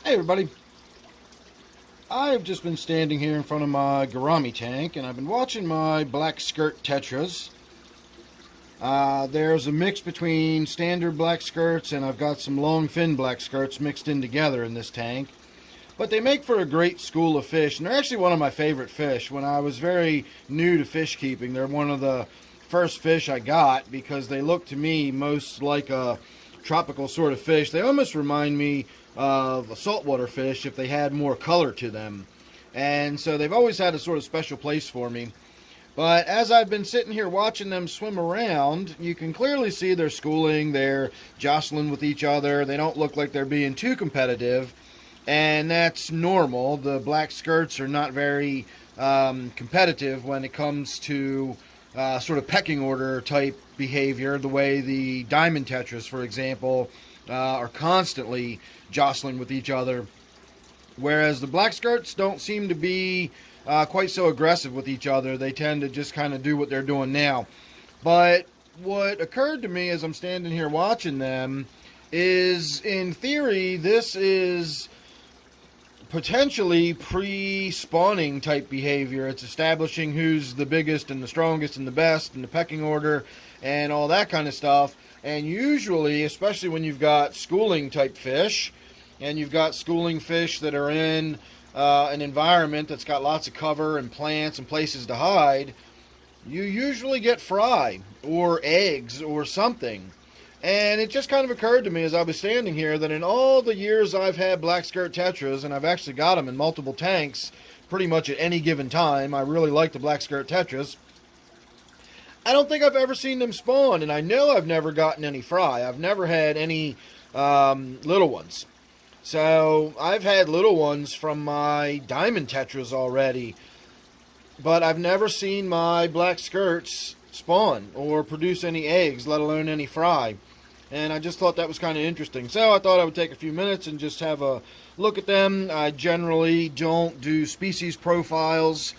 Hey everybody, I've just been standing here in front of my gourami tank and I've been watching my Black Skirt Tetras. There's a mix between standard black skirts and I've got some long fin black skirts mixed in together in this tank. But they make for a great school of fish, and they're actually one of my favorite fish. When I was very new to fish keeping, they're one of the first fish I got because they look to me most like a tropical sort of fish. They almost remind me of a saltwater fish if they had more color to them. And so they've always had a sort of special place for me. But as I've been sitting here watching them swim around, you can clearly see they're schooling, they're jostling with each other. They don't look like they're being too competitive. And that's normal. The black skirts are not very competitive when it comes to sort of pecking order type behavior, the way the diamond tetras, for example, are constantly jostling with each other. Whereas the black skirts don't seem to be quite so aggressive with each other. They tend to just kind of do what they're doing now. But what occurred to me as I'm standing here watching them is, in theory, this is potentially pre-spawning type behavior. It's establishing who's the biggest and the strongest and the best and the pecking order and all that kind of stuff. And usually, especially when you've got schooling type fish and you've got schooling fish that are in an environment that's got lots of cover and plants and places to hide, you usually get fry or eggs or something. And it just kind of occurred to me as I was standing here that in all the years I've had Black Skirt Tetras, and I've actually got them in multiple tanks pretty much at any given time, I really like the Black Skirt Tetras, I don't think I've ever seen them spawn, and I know I've never gotten any fry. I've never had any little ones. So I've had little ones from my diamond tetras already, but I've never seen my black skirts spawn or produce any eggs, let alone any fry. And I just thought that was kind of interesting. So I thought I would take a few minutes and just have a look at them. I generally don't do species profiles,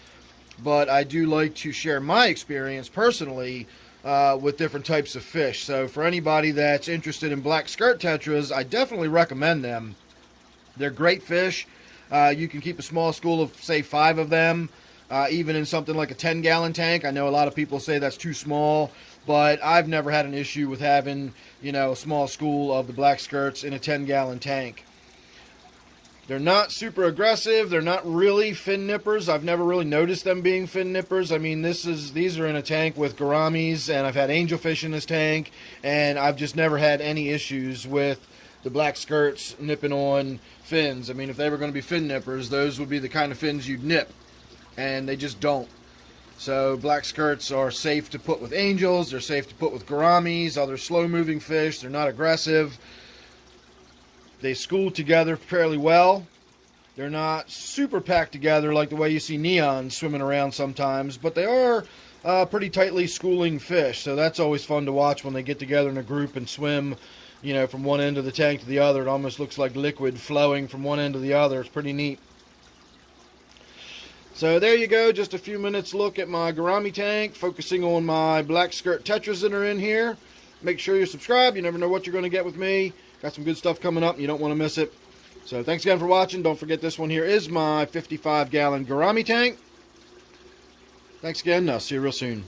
but I do like to share my experience personally with different types of fish. So for anybody that's interested in black skirt tetras, I definitely recommend them. They're great fish. You can keep a small school of, say, 5 of them, even in something like a 10-gallon tank. I know a lot of people say that's too small, but I've never had an issue with having, a small school of the black skirts in a 10-gallon tank. They're not super aggressive. They're not really fin nippers. I've never really noticed them being fin nippers. I mean, these are in a tank with gouramis, and I've had angelfish in this tank, and I've just never had any issues with the black skirts nipping on fins. I mean, if they were going to be fin nippers, those would be the kind of fins you'd nip, and they just don't. So black skirts are safe to put with angels. They're safe to put with gouramis, other slow-moving fish. They're not aggressive. They school together fairly well. They're not super packed together like the way you see neons swimming around sometimes, but they are pretty tightly schooling fish, so that's always fun to watch when they get together in a group and swim, from one end of the tank to the other. It almost looks like liquid flowing from one end to the other. It's pretty neat. So there you go, just a few minutes look at my gourami tank, focusing on my black skirt tetras that are in here. Make sure you're subscribed. You never know what you're going to get with me. Got some good stuff coming up, and you don't want to miss it. So thanks again for watching. Don't forget, this one here is my 55-gallon gourami tank. Thanks again. I'll see you real soon.